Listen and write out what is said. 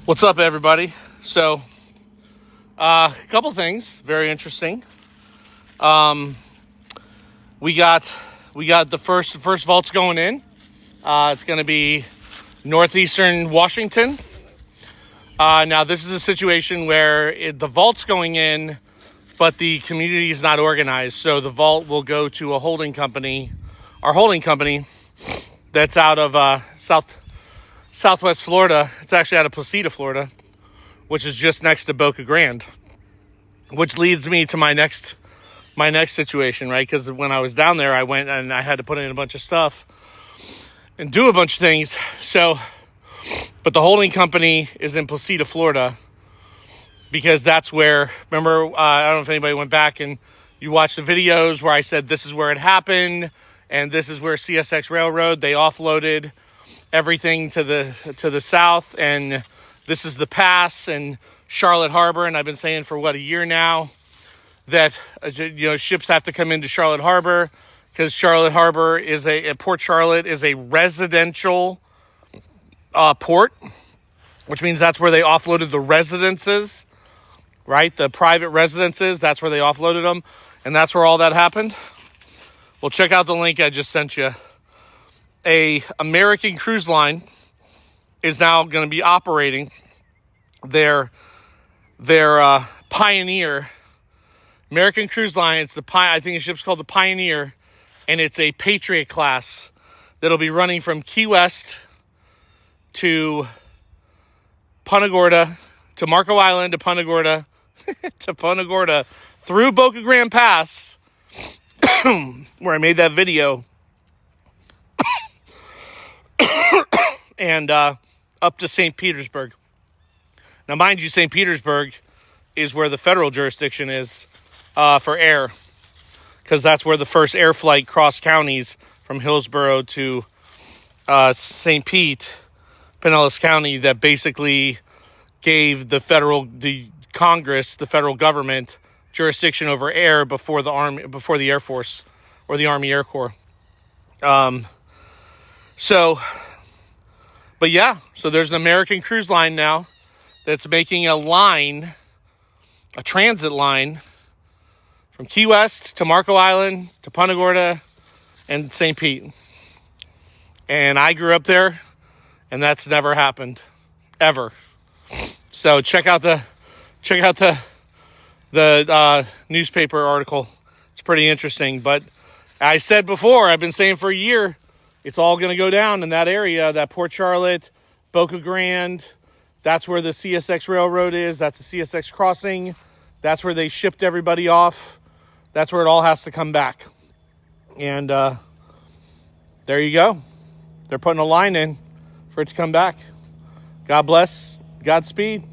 What's up, everybody? So, a couple things very interesting. We got the first vaults going in. It's going to be northeastern Washington. Now, this is a situation where the vault's going in, but the community is not organized. So the vault will go to a holding company, our holding company, that's out of Southwest Florida. It's actually out of Placida, Florida, which is just next to Boca Grande, which leads me to my next situation, right? Because when I was down there, I went and I had to put in a bunch of stuff and do a bunch of things. So, but the holding company is in Placida, Florida, because that's where, remember, I don't know if anybody went back and you watched the videos where I said this is where it happened, and this is where CSX Railroad, they offloaded everything to the south, and this is the pass and Charlotte Harbor. And I've been saying for a year now that ships have to come into Charlotte Harbor because Charlotte Harbor is Port Charlotte is a residential port, which means that's where they offloaded the residences, right? The private residences, that's where they offloaded them, and that's where all that happened. Well, check out the link I just sent you. A American cruise line is now going to be operating their Pioneer. American Cruise Line, I think the ship's called the Pioneer, and it's a Patriot class that'll be running from Key West to Punta Gorda, to Marco Island, to Punta Gorda, to Punta Gorda, through Boca Grande Pass, where I made that video, and up to St. Petersburg. Now, mind you, St. Petersburg is where the federal jurisdiction is for air, because that's where the first air flight crossed counties from Hillsborough to St. Pete, Pinellas County, that basically gave the Congress, the federal government, jurisdiction over air before the Air Force or the Army Air Corps. So there's an American cruise line now that's making a transit line from Key West to Marco Island to Punta Gorda and St. Pete. And I grew up there, and that's never happened, ever. So check out the newspaper article. It's pretty interesting. But I said before, I've been saying for a year, it's all going to go down in that area, that Port Charlotte, Boca Grande. That's where the CSX Railroad is. That's the CSX crossing. That's where they shipped everybody off. That's where it all has to come back. And there you go. They're putting a line in for it to come back. God bless. Godspeed.